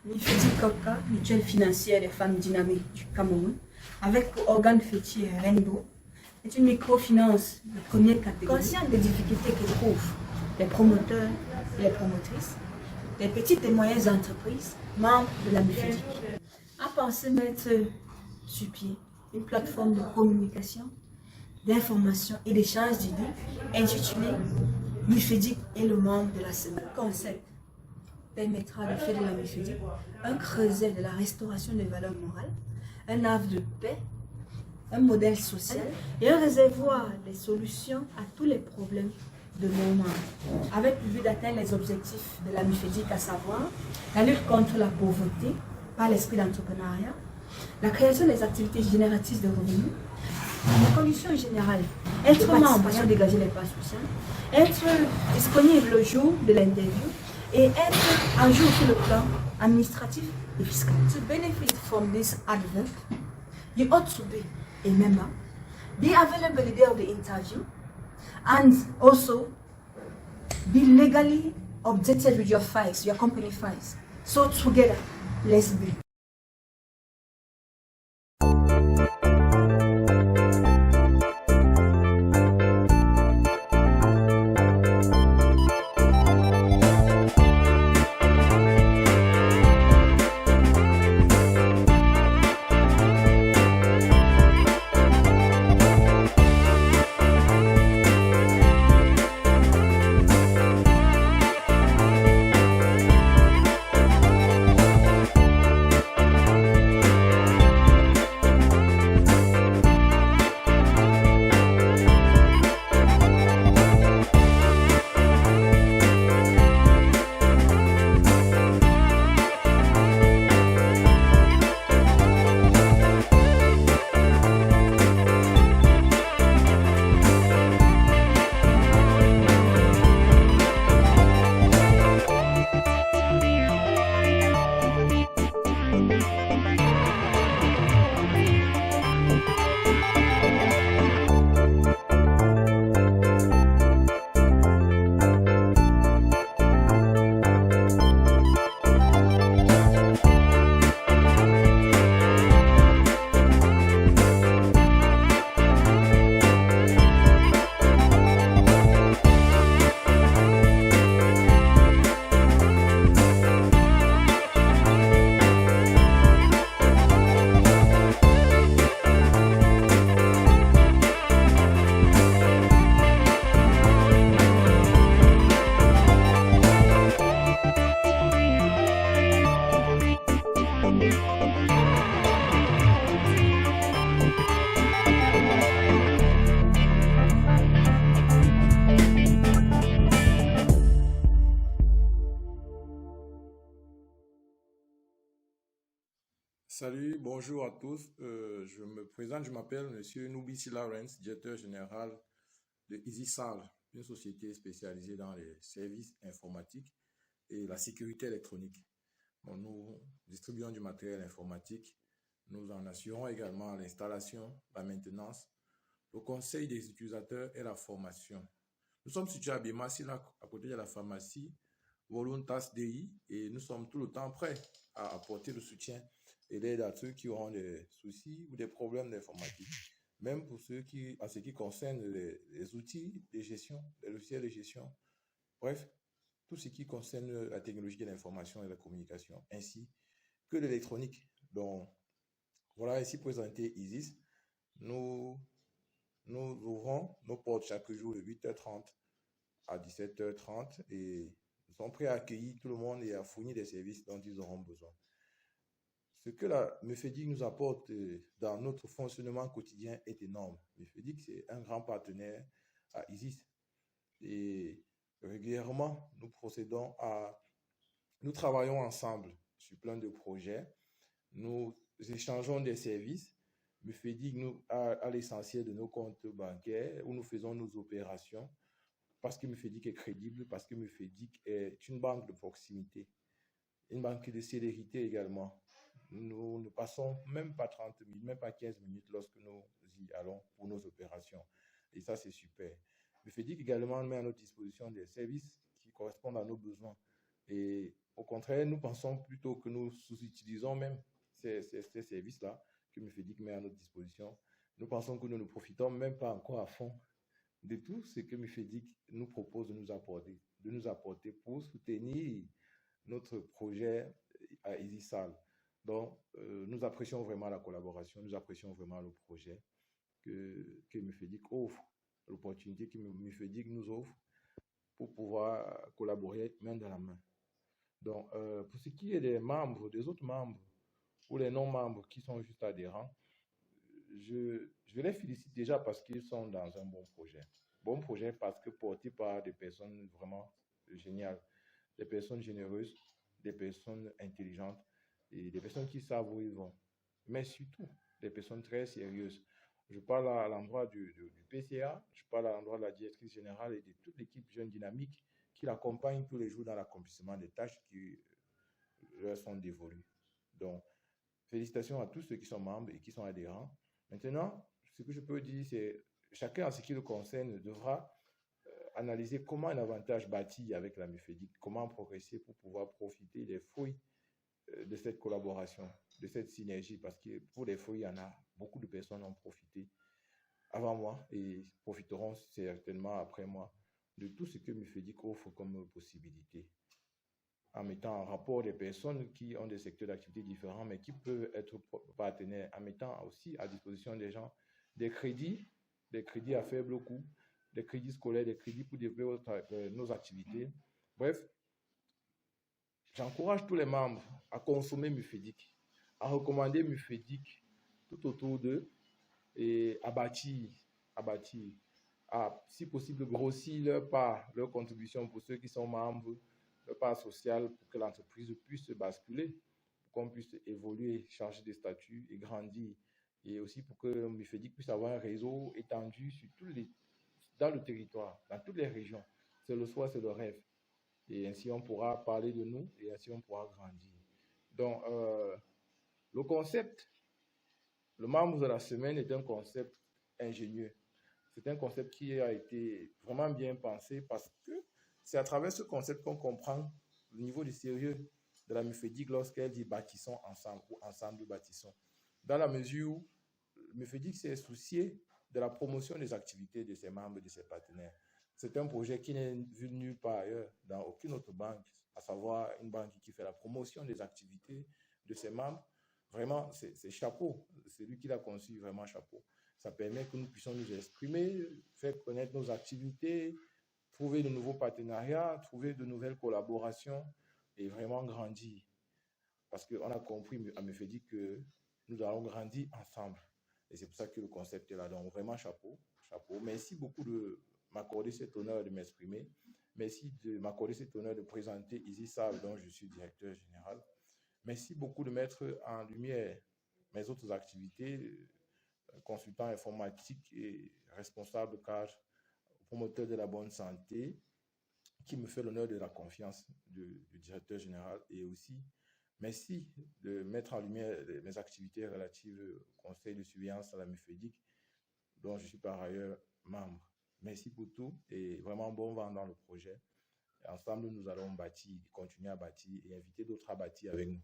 Mifedi Coca, mutuelle financière des femmes dynamiques du Cameroun, avec pour organe fétier Rainbow, est une microfinance de première catégorie. Conscient des difficultés que trouvent les promoteurs et les promotrices, les petites et moyennes entreprises, membres de la Mifedi, a pensé mettre sur pied une plateforme de communication, d'information et d'échange d'idées intitulée Mifedi et le membre de la semaine. Le concept permettra de faire de la Mifedi un creuset de la restauration des valeurs morales, un havre de paix, un modèle social et un réservoir des solutions à tous les problèmes de nos membres, avec le but d'atteindre les objectifs de la Mifedi, à savoir la lutte contre la pauvreté par l'esprit d'entrepreneuriat, la création des activités génératrices de revenus, les conditions générales, être membre pour dégager les parts sociales, être disponible le jour de l'interview et être à jour sur le plan administratif et fiscal. To benefit from this advert, you ought to be a member, be available the day of the interview, and also be legally updated with your files, your company files. So together, let's be. Salut, bonjour à tous. Je me présente, je m'appelle Monsieur Nubisi Lawrence, directeur général de EasySal, une société spécialisée dans les services informatiques et la sécurité électronique. Bon, nous distribuons du matériel informatique. Nous en assurons également l'installation, la maintenance, le conseil des utilisateurs et la formation. Nous sommes situés à Bimassi, là, à côté de la pharmacie Voluntas DI, et nous sommes tout le temps prêts à apporter le soutien et l'aide à ceux qui auront des soucis ou des problèmes d'informatique. Même pour ce qui concerne les outils de gestion, les logiciels de gestion. Bref, tout ce qui concerne la technologie de l'information et la communication, ainsi que l'électronique. Donc, voilà ici présenté Isis. Nous ouvrons nos portes chaque jour de 8h30 à 17h30 et nous sommes prêts à accueillir tout le monde et à fournir des services dont ils auront besoin. Ce que la Mifedi nous apporte dans notre fonctionnement quotidien est énorme. Mifedi, c'est un grand partenaire à Isis. Et régulièrement, nous travaillons ensemble sur plein de projets. Nous échangeons des services. Mufedik nous a l'essentiel de nos comptes bancaires où nous faisons nos opérations parce que Mufedik est crédible, parce que Mufedik est une banque de proximité, une banque de célérité également. Nous ne passons même pas 30 minutes, même pas 15 minutes lorsque nous y allons pour nos opérations. Et ça, c'est super. Mufedik également met à notre disposition des services qui correspondent à nos besoins. Et au contraire, nous pensons plutôt que nous sous-utilisons même ces services-là que Mufedik met à notre disposition. Nous pensons que nous ne profitons même pas encore à fond de tout ce que Mufedik nous propose de nous apporter pour soutenir notre projet à EasySal. Donc, nous apprécions vraiment la collaboration, nous apprécions vraiment le projet que Mufedik offre, l'opportunité que Mufedik nous offre pour pouvoir collaborer main dans la main. Donc, pour ce qui est des autres membres, ou les non-membres qui sont juste adhérents, je les félicite déjà parce qu'ils sont dans un bon projet. Bon projet parce que porté par des personnes vraiment géniales, des personnes généreuses, des personnes intelligentes et des personnes qui savent où ils vont. Mais surtout, des personnes très sérieuses. Je parle à l'endroit du PCA, je parle à l'endroit de la directrice générale et de toute l'équipe Jeune Dynamique qui l'accompagne tous les jours dans l'accomplissement des tâches qui leur sont dévolues. Donc, félicitations à tous ceux qui sont membres et qui sont adhérents. Maintenant, ce que je peux dire, c'est chacun, en ce qui le concerne, devra analyser comment un avantage bâti avec la Mufedik, comment progresser pour pouvoir profiter des fruits de cette collaboration, de cette synergie, parce que pour les fruits, il y en a beaucoup de personnes ont profité avant moi et profiteront certainement après moi de tout ce que Mufedik offre comme possibilité, en mettant en rapport des personnes qui ont des secteurs d'activité différents, mais qui peuvent être partenaires, en mettant aussi à disposition des gens des crédits à faible coût, des crédits scolaires, des crédits pour développer nos activités. Bref, j'encourage tous les membres à consommer Mufedik, à recommander Mufedik tout autour d'eux et à bâtir, à, si possible, grossir leur contribution pour ceux qui sont membres, leur part sociale pour que l'entreprise puisse basculer, pour qu'on puisse évoluer, changer de statut et grandir. Et aussi pour que Mufedik puisse avoir un réseau étendu dans le territoire, dans toutes les régions. C'est le souhait, c'est le rêve. Et ainsi, on pourra parler de nous et ainsi, on pourra grandir. Donc, le concept, le membre de la semaine est un concept ingénieux. C'est un concept qui a été vraiment bien pensé parce que c'est à travers ce concept qu'on comprend le niveau de sérieux de la Mufedik lorsqu'elle dit bâtissons ensemble ou ensemble bâtissons. Dans la mesure où Mufedik s'est soucié de la promotion des activités de ses membres et de ses partenaires. C'est un projet qui n'est vu nulle part ailleurs, dans aucune autre banque, à savoir une banque qui fait la promotion des activités de ses membres. Vraiment, c'est chapeau. C'est lui qui l'a conçu, vraiment chapeau. Ça permet que nous puissions nous exprimer, faire connaître nos activités, trouver de nouveaux partenariats, trouver de nouvelles collaborations et vraiment grandir. Parce qu'on a compris à Mufedik que nous allons grandir ensemble. Et c'est pour ça que le concept est là. Donc, vraiment, chapeau. Merci beaucoup de m'accorder cet honneur de m'exprimer. Merci de m'accorder cet honneur de présenter EasySal, dont je suis directeur général. Merci beaucoup de mettre en lumière mes autres activités, consultant informatique et responsable cadre, promoteur de la bonne santé, qui me fait l'honneur de la confiance du directeur général. Et aussi, merci de mettre en lumière mes activités relatives au conseil de surveillance à la Mufedik, dont je suis par ailleurs membre. Merci pour tout et vraiment bon vent dans le projet. Et ensemble, nous allons bâtir, continuer à bâtir et inviter d'autres à bâtir avec nous.